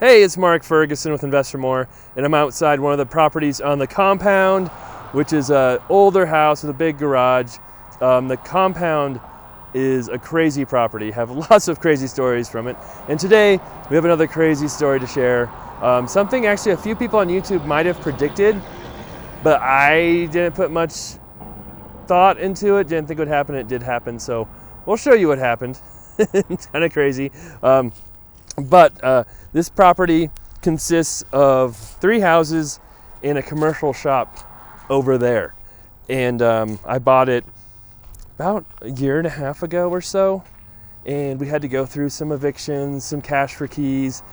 Hey, it's Mark Ferguson with InvestFourMore, and I'm outside one of the properties on the compound, which is an older house with a big garage. The compound is a crazy property, have lots of crazy stories from it. And today, we have another crazy story to share. Something actually a few people on YouTube might have predicted, but I didn't put much thought into it, didn't think it would happen, it did happen, so we'll show you what happened. It's kind of crazy. But this property consists of 3 houses and a commercial shop over there. And I bought it about a year and a half ago or so. And we had to go through some evictions, some cash for keys,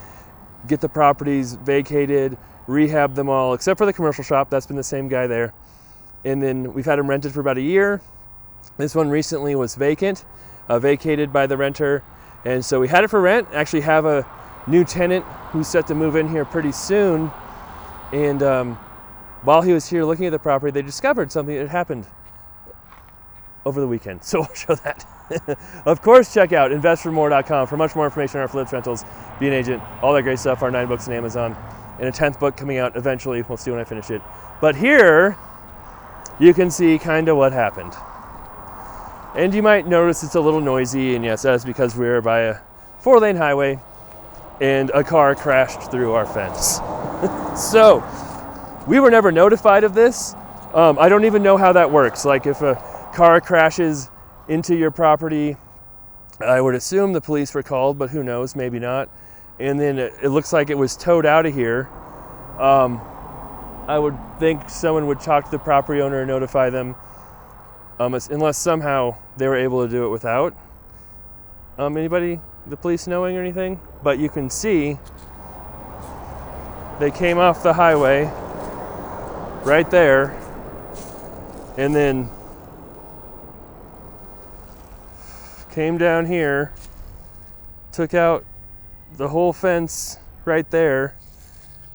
get the properties vacated, rehab them all, except for the commercial shop. That's been the same guy there. And then we've had them rented for about a year. This one recently was vacant, vacated by the renter. And so we had it for rent, actually have a new tenant who's set to move in here pretty soon. And while he was here looking at the property, they discovered something that had happened over the weekend. So we'll show that. Of course, check out InvestFourMore.com for much more information on our flips, rentals, be an agent, all that great stuff, our 9 books on Amazon, and a 10th book coming out eventually. We'll see when I finish it. But here, you can see kind of what happened. And you might notice it's a little noisy, and yes, that is because we're by a 4-lane highway and a car crashed through our fence. So, we were never notified of this. I don't even know how that works. Like if a car crashes into your property, I would assume the police were called, but who knows, maybe not. And then it looks like it was towed out of here. I would think someone would talk to the property owner and notify them. Unless somehow they were able to do it without anybody, the police knowing or anything. But you can see they came off the highway right there and then came down here, took out the whole fence right there,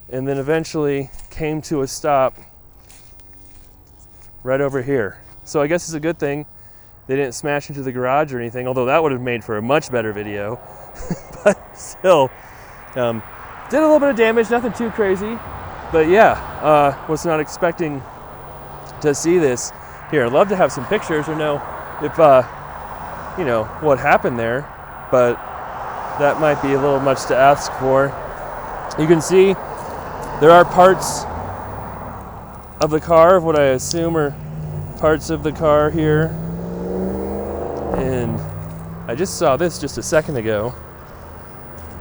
and then eventually came to a stop right over here. So I guess it's a good thing they didn't smash into the garage or anything, although that would have made for a much better video. But still, did a little bit of damage, nothing too crazy. But yeah, was not expecting to see this. Here, I'd love to have some pictures or know if, you know, what happened there, but that might be a little much to ask for. You can see there are parts of the car of what I assume are parts of the car here, and I just saw this just a second ago.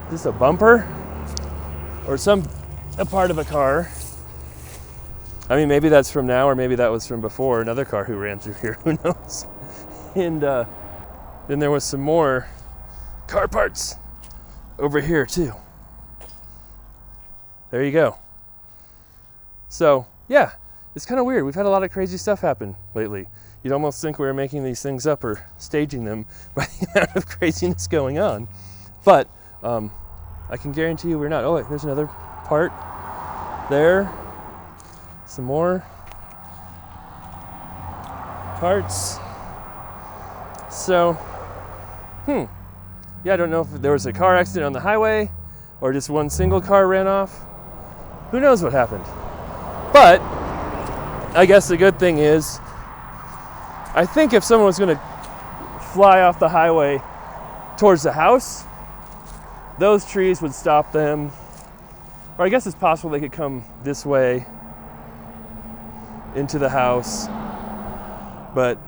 Is this a bumper or a part of a car? I mean, maybe that's from now, or maybe that was from before, another car who ran through here, who knows. And then there was some more car parts over here too. There you go. So yeah, it's kind of weird. We've had a lot of crazy stuff happen lately. You'd almost think we were making these things up or staging them by the amount of craziness going on. But I can guarantee you we're not. Oh, wait, there's another part there. Some more parts. So, yeah, I don't know if there was a car accident on the highway or just one single car ran off. Who knows what happened? But I guess the good thing is, I think if someone was going to fly off the highway towards the house, those trees would stop them. Or I guess it's possible they could come this way into the house. But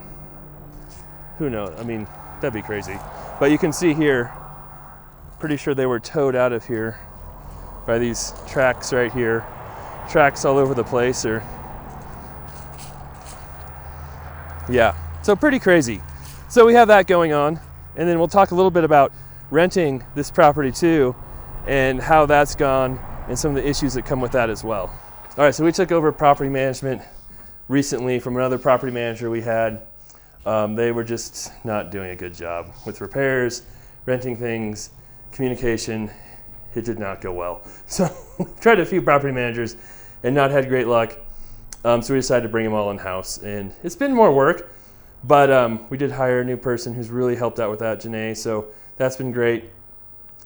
who knows? I mean, that'd be crazy. But you can see here, pretty sure they were towed out of here by these tracks right here. Tracks all over the place, or yeah, so pretty crazy. So we have that going on, and then we'll talk a little bit about renting this property too, and how that's gone, and some of the issues that come with that as well. All right, so we took over property management recently from another property manager we had. They were just not doing a good job with repairs, renting things, communication. It did not go well. So we tried a few property managers and not had great luck. So we decided to bring them all in-house, and it's been more work, but we did hire a new person who's really helped out with that, Janae, so that's been great.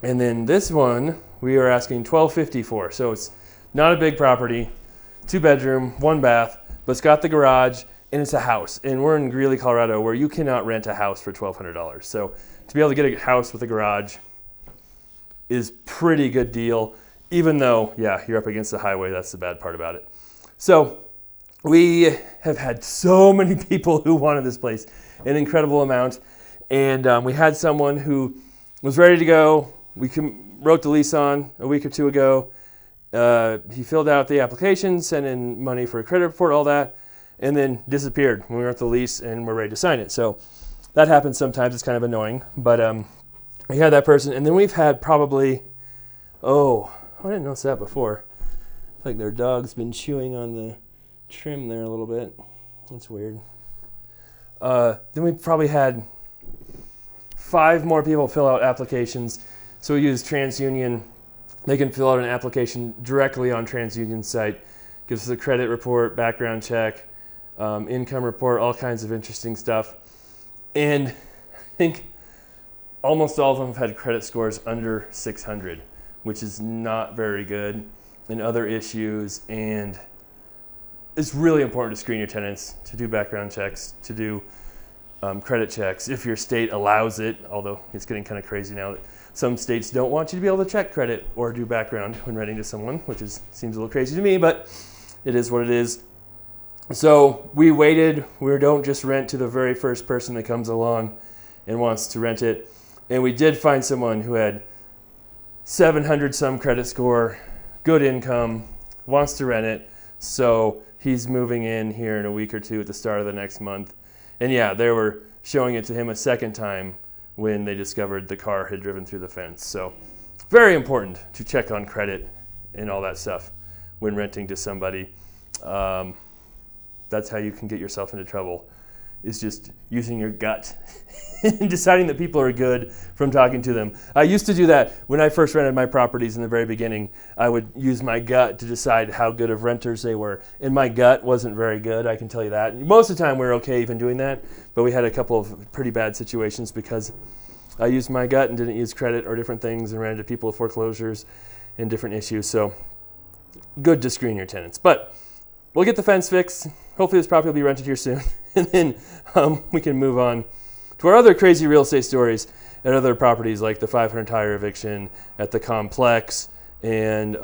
And then this one we are asking $1,250 for. So it's not a big property, 2-bedroom, 1 bath, but it's got the garage and it's a house. And we're in Greeley, Colorado, where you cannot rent a house for $1,200. So to be able to get a house with a garage is pretty good deal, even though, yeah, you're up against the highway. That's the bad part about it. So we have had so many people who wanted this place, an incredible amount. And we had someone who was ready to go. We wrote the lease on a week or two ago. He filled out the application, sent in money for a credit report, all that, and then disappeared when we wrote the lease and we're ready to sign it. So that happens sometimes. It's kind of annoying. But we had that person. And then we've had probably, I didn't notice that before. It's like their dog's been chewing on the trim there a little bit. That's weird. Then we probably had 5 more people fill out applications. So we use TransUnion. They can fill out an application directly on TransUnion's site. Gives us a credit report, background check, income report, all kinds of interesting stuff. And I think almost all of them have had credit scores under 600, which is not very good, and other issues. And it's really important to screen your tenants, to do background checks, to do credit checks if your state allows it, although it's getting kind of crazy now that some states don't want you to be able to check credit or do background when renting to someone, which seems a little crazy to me, but it is what it is. So we waited. We don't just rent to the very first person that comes along and wants to rent it. And we did find someone who had 700 some credit score, good income, wants to rent it. So he's moving in here in a week or two at the start of the next month. And yeah, they were showing it to him a second time when they discovered the car had driven through the fence. So very important to check on credit and all that stuff when renting to somebody. That's how you can get yourself into trouble, is just using your gut and deciding that people are good from talking to them. I used to do that when I first rented my properties in the very beginning. I would use my gut to decide how good of renters they were. And my gut wasn't very good, I can tell you that. Most of the time we were okay even doing that, but we had a couple of pretty bad situations because I used my gut and didn't use credit or different things and ran into people with foreclosures and different issues. So good to screen your tenants. But we'll get the fence fixed. Hopefully this property will be rented here soon. And then we can move on to our other crazy real estate stories at other properties, like the 500 tire eviction at the complex and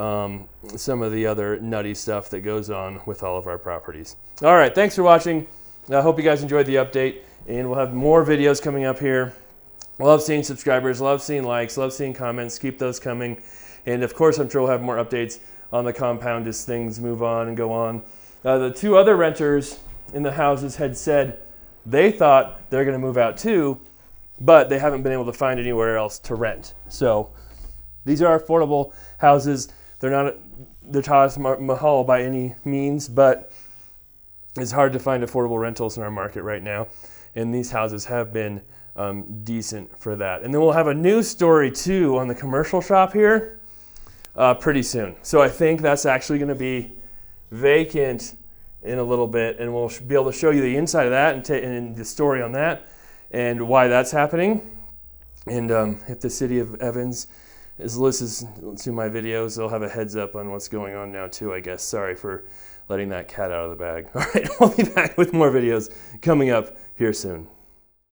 some of the other nutty stuff that goes on with all of our properties. All right, thanks for watching. I hope you guys enjoyed the update, and we'll have more videos coming up here. Love seeing subscribers, love seeing likes, love seeing comments. Keep those coming. And of course, I'm sure we'll have more updates on the compound as things move on and go on. The 2 other renters in the houses had said they thought they're going to move out too, but they haven't been able to find anywhere else to rent. So these are affordable houses. They're not the Taj Mahal by any means, but it's hard to find affordable rentals in our market right now. And these houses have been decent for that. And then we'll have a new story too on the commercial shop here pretty soon. So I think that's actually going to be vacant in a little bit, and we'll be able to show you the inside of that and the story on that and why that's happening. And if the city of Evans listens to my videos, they'll have a heads up on what's going on now too, I guess. Sorry for letting that cat out of the bag. All right, we'll be back with more videos coming up here soon.